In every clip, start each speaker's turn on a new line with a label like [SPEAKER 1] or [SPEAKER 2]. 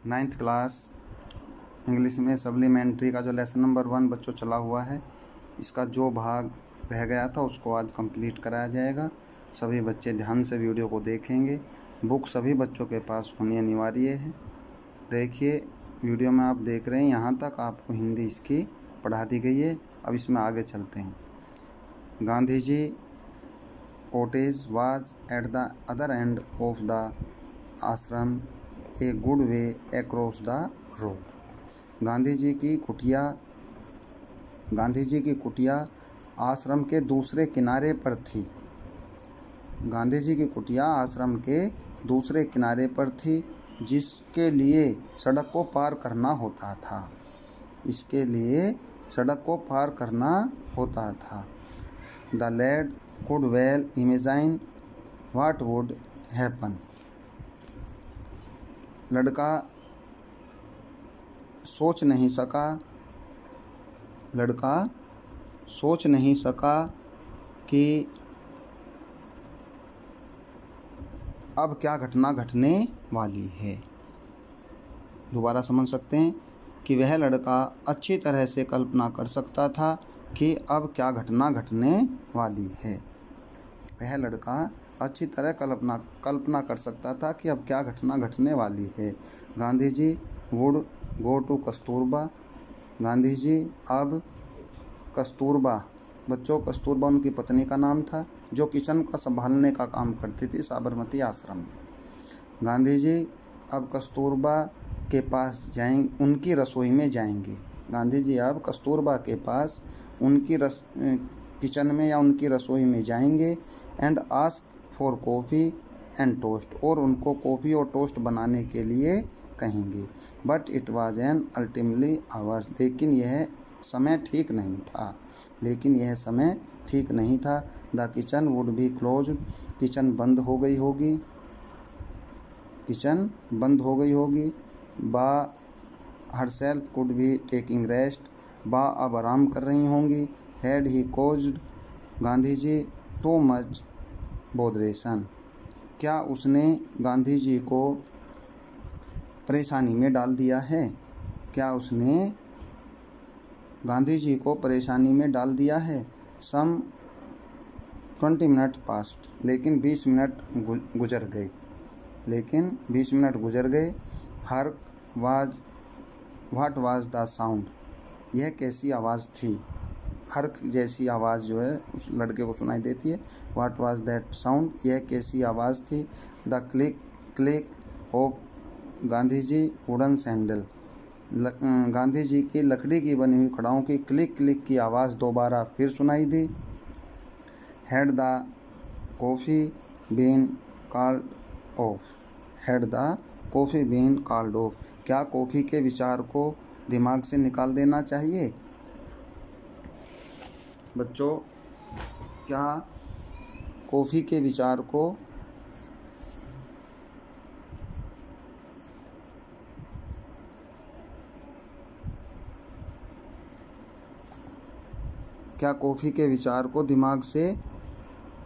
[SPEAKER 1] 9th class English में supplementary का जो लेसन नंबर 1 बच्चों चला हुआ है, इसका जो भाग रह गया था उसको आज कंप्लीट कराया जाएगा। सभी बच्चे ध्यान से वीडियो को देखेंगे। बुक सभी बच्चों के पास होनी अनिवार्य है। देखिए, वीडियो में आप देख रहे हैं, यहाँ तक आपको हिंदी इसकी पढ़ा दी गई है। अब इसमें आगे चलते हैं। Gandhi ji cottage was at the other end of the ashram, a good way across the road. Gandhi ji की कुटिया आश्रम के दूसरे किनारे पर थी। गांधी जी की कुटिया आश्रम के दूसरे किनारे पर थी, जिसके लिए सड़क को पार करना होता था। The lad could well imagine what would happen। लड़का सोच नहीं सका कि अब क्या घटना घटने वाली है। दोबारा समझ सकते हैं कि वह लड़का अच्छी तरह से कल्पना कर सकता था कि अब क्या घटना घटने वाली है। वह लड़का अच्छी तरह कल्पना कर सकता था कि अब क्या घटना घटने वाली है। Gandhi ji would go to Kasturba. Gandhi ji अब कस्तूरबा, बच्चों कस्तूरबा उनकी पत्नी का नाम था, जो किचन का संभालने का काम करती थी साबरमती आश्रम में। गांधी जी अब कस्तूरबा के पास उनकी रसोई में जाएंगे। गांधी जी अब कस्तूरबा के पास उनकी किचन में या उनकी रसोई में जाएंगे and ask for coffee and toast, और उनको कॉफ़ी और टोस्ट बनाने के लिए कहेंगे। But it was an ultimately hour, लेकिन यह समय ठीक नहीं था। The kitchen would be close, kitchen बंद हो गई होगी। Ba herself could be taking rest, Ba अब आराम कर रही होंगी। Had he caused Gandhi ji too much botheration, क्या उसने गांधी जी को परेशानी में डाल दिया है। सम 20 मिनट पास्ट, लेकिन 20 मिनट गुजर गए। Her what was the sound, यह कैसी आवाज़ थी। हर्क जैसी आवाज़ जो है उस लड़के को सुनाई देती है। व्हाट वाज दैट साउंड, यह कैसी आवाज़ थी। The click of Gandhi ji wooden sandal, Gandhi ji की लकड़ी की बनी हुई कड़ाहों की क्लिक की आवाज़ दोबारा फिर सुनाई दी। Had the coffee been called off, क्या कॉफ़ी के विचार को दिमाग से निकाल देना चाहिए। बच्चों, क्या कॉफ़ी के विचार को दिमाग से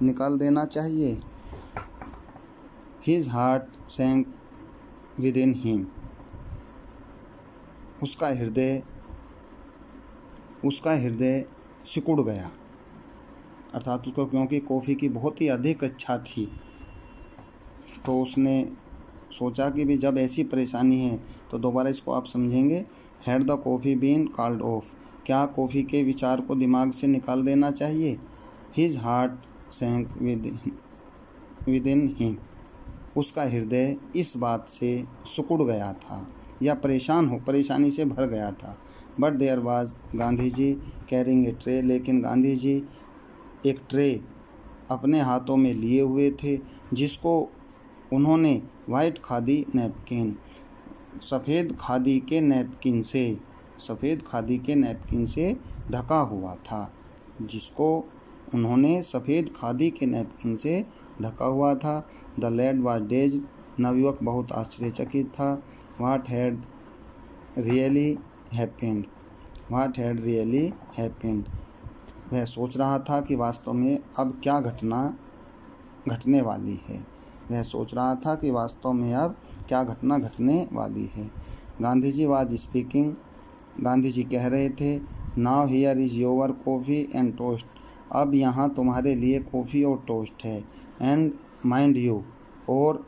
[SPEAKER 1] निकाल देना चाहिए। His heart sank within him, उसका हृदय सिकुड़ गया, अर्थात उसको क्योंकि कॉफ़ी की बहुत ही अधिक इच्छा थी, तो उसने सोचा कि भी जब ऐसी परेशानी है तो दोबारा इसको आप समझेंगे। Had the coffee been called off, क्या कॉफ़ी के विचार को दिमाग से निकाल देना चाहिए। हिज हार्ट सैंक विदिन हिम, उसका हृदय इस बात से सिकुड़ गया था या परेशानी से भर गया था। But there was Gandhi ji carrying a tray, लेकिन गांधी जी एक ट्रे अपने हाथों में लिए हुए थे, जिसको उन्होंने वाइट खादी नैपकिन, सफ़ेद खादी के नैपकिन से ढका हुआ था, द लैड वाज डेज्ड, नवयुवक बहुत आश्चर्यचकित था। व्हाट हैड रियली हैपेंड, वह सोच रहा था कि वास्तव में अब क्या घटने वाली है। वह सोच रहा था कि वास्तव में अब क्या घटना घटने वाली है। गांधी जी वाज स्पीकिंग, गांधी जी कह रहे थे, now here is your coffee and toast, अब यहाँ तुम्हारे लिए कॉफ़ी और टोस्ट है। एंड माइंड यू, और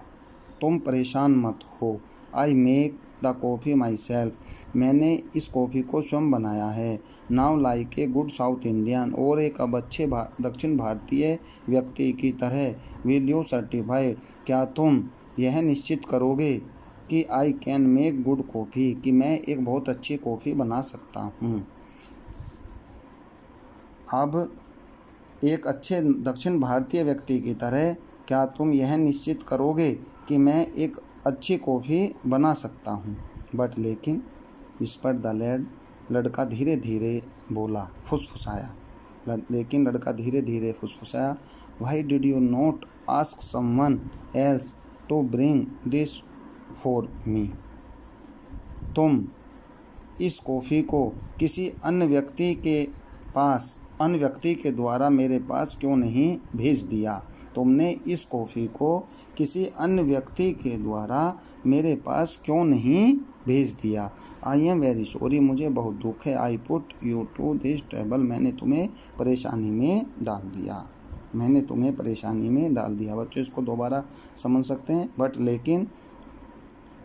[SPEAKER 1] तुम परेशान मत हो, I make the coffee my self, मैंने इस कॉफ़ी को स्वयं बनाया है। Now like a good south Indian, और एक अब अच्छे दक्षिण भारतीय व्यक्ति की तरह, विल यू सर्टिफाइड, क्या तुम यह निश्चित करोगे कि I can make good coffee, कि मैं एक बहुत अच्छी कॉफ़ी बना सकता हूँ। अब एक अच्छे दक्षिण भारतीय व्यक्ति की तरह क्या तुम यह निश्चित करोगे कि मैं एक अच्छी कॉफ़ी बना सकता हूँ। बट लेकिन, विस्पर द लैड, लड़का धीरे धीरे बोला, फुसफुसाया। लेकिन लड़का धीरे धीरे फुसफुसाया, why did you not ask someone else to bring this for me, तुम इस कॉफ़ी को किसी अन्य व्यक्ति के द्वारा मेरे पास क्यों नहीं भेज दिया, तुमने इस कॉफ़ी को किसी अन्य व्यक्ति के द्वारा मेरे पास क्यों नहीं भेज दिया। आई एम वेरी सॉरी, मुझे बहुत दुख है। I put you to this trouble, मैंने तुम्हें परेशानी में डाल दिया। बच्चों इसको दोबारा समझ सकते हैं। बट लेकिन,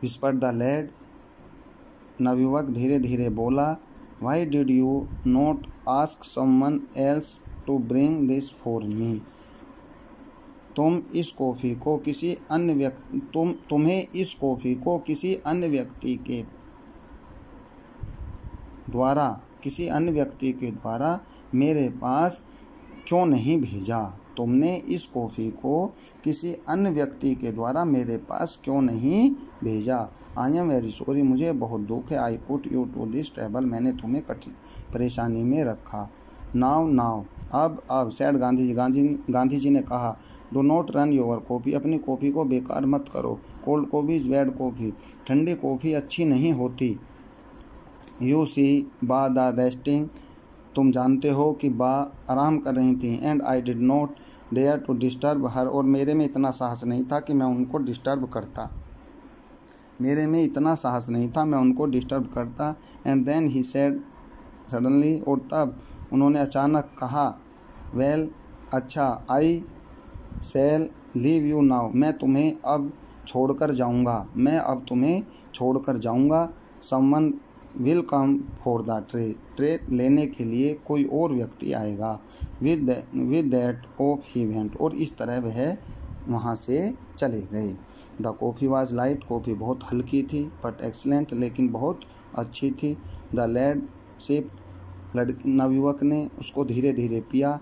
[SPEAKER 1] विस्पर द लैड, नवयुवक धीरे धीरे बोला, why did you not ask someone else to bring this for me, तुम्हें इस कॉफ़ी को किसी अन्य व्यक्ति के द्वारा मेरे पास क्यों नहीं भेजा, तुमने इस कॉफ़ी को किसी अन्य व्यक्ति के द्वारा मेरे पास क्यों नहीं भेजा। आई एम वेरी सॉरी, मुझे बहुत दुख है। I put you to this trouble, मैंने तुम्हें परेशानी में रखा। नाउ, अब सैड गांधी जी ने कहा, do not run your coffee, अपनी कॉफ़ी को बेकार मत करो। Cold coffee is bad coffee, ठंडी कॉफ़ी अच्छी नहीं होती। यू सी बा द रेस्टिंग, तुम जानते हो कि बा आराम कर रही थी। And I did not dare to disturb her, और मेरे में इतना साहस नहीं था कि मैं उनको डिस्टर्ब करता। And then he said suddenly, और तब उन्होंने अचानक कहा, वेल, अच्छा, I shall leave you now, मैं अब तुम्हें छोड़कर जाऊंगा। Someone will come for the tray लेने के लिए कोई और व्यक्ति आएगा। With that off he went, और इस तरह वह वहाँ से चले गए। The coffee was light, coffee बहुत हल्की थी, बट एक्सीलेंट, लेकिन बहुत अच्छी थी। द लैड सिप, नवयुवक ने उसको धीरे धीरे पिया।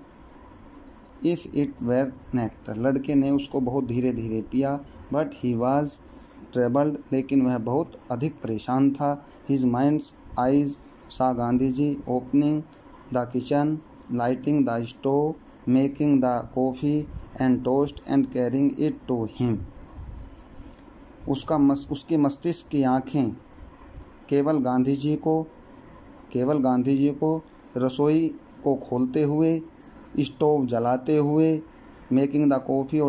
[SPEAKER 1] इफ़ इट वेर नेक्टर, लड़के ने उसको बहुत धीरे धीरे पिया। बट ही वाज ट्रेबल्ड, लेकिन वह बहुत अधिक परेशान था। His mind's eyes saw Gandhi ji opening the kitchen, lighting the stove, making the coffee and toast and carrying it to him. उसके मस्तिष्क की आँखें केवल गांधी जी को रसोई को खोलते हुए, स्टोव जलाते हुए, मेकिंग द कॉफ़ी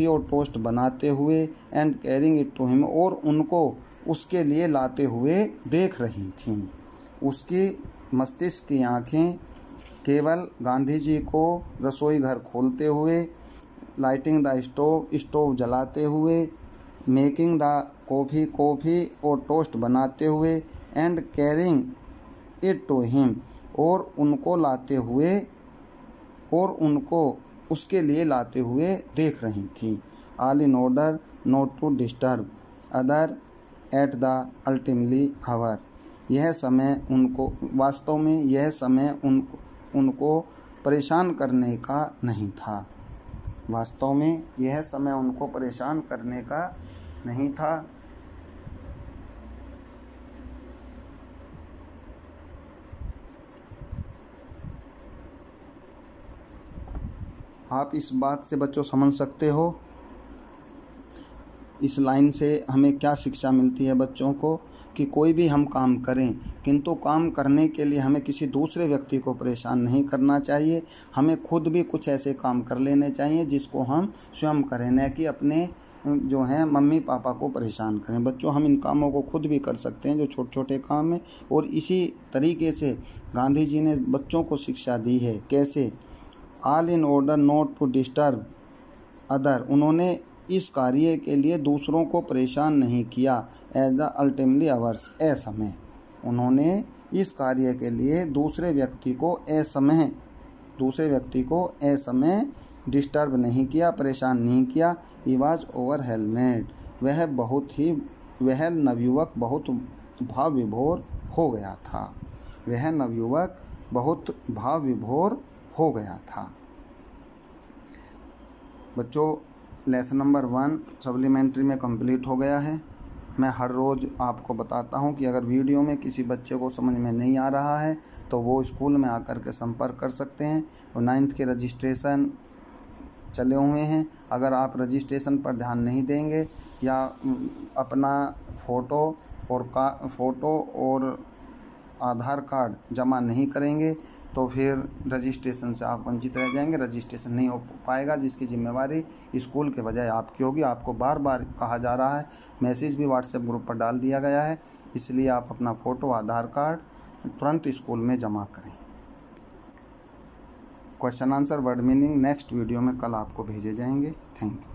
[SPEAKER 1] और टोस्ट बनाते हुए, and carrying it to him, और उनको उसके लिए लाते हुए देख रही थीं। उसकी मस्तिष्क की आँखें केवल गांधी जी को रसोई घर खोलते हुए, लाइटिंग द स्टोव जलाते हुए, मेकिंग द कॉफ़ी और टोस्ट बनाते हुए, and carrying it to him, और उनको उसके लिए लाते हुए देख रही थी। All in order not to disturb other at the ultimately hour, वास्तव में यह समय उनको परेशान करने का नहीं था। आप इस बात से बच्चों समझ सकते हो, इस लाइन से हमें क्या शिक्षा मिलती है बच्चों को, कि कोई भी हम काम करें, किंतु काम करने के लिए हमें किसी दूसरे व्यक्ति को परेशान नहीं करना चाहिए। हमें खुद भी कुछ ऐसे काम कर लेने चाहिए जिसको हम स्वयं करें, न कि अपने जो हैं मम्मी पापा को परेशान करें। बच्चों, हम इन कामों को खुद भी कर सकते हैं जो छोटे छोटे काम हैं। और इसी तरीके से गांधी जी ने बच्चों को शिक्षा दी है। कैसे? All in order not to disturb other. उन्होंने इस कार्य के लिए दूसरों को परेशान नहीं किया। एज द अल्टीमेटली अवर्स, असमय। उन्होंने इस कार्य के लिए दूसरे व्यक्ति को असमय डिस्टर्ब नहीं किया, परेशान नहीं किया। He was overwhelmed. वह नवयुवक बहुत भाव विभोर हो गया था। बच्चों, लेसन नंबर 1 सप्लीमेंट्री में कंप्लीट हो गया है। मैं हर रोज़ आपको बताता हूं कि अगर वीडियो में किसी बच्चे को समझ में नहीं आ रहा है तो वो स्कूल में आकर के संपर्क कर सकते हैं। और 9th के रजिस्ट्रेशन चले हुए हैं। अगर आप रजिस्ट्रेशन पर ध्यान नहीं देंगे या अपना फ़ोटो और आधार कार्ड जमा नहीं करेंगे तो फिर रजिस्ट्रेशन से आप वंचित रह जाएंगे। रजिस्ट्रेशन नहीं हो पाएगा, जिसकी जिम्मेवारी स्कूल के बजाय आपकी होगी। आपको बार बार कहा जा रहा है, मैसेज भी व्हाट्सएप ग्रुप पर डाल दिया गया है, इसलिए आप अपना फ़ोटो आधार कार्ड तुरंत स्कूल में जमा करें। Question answer word meaning next video में कल आपको भेजे जाएंगे। Thank you.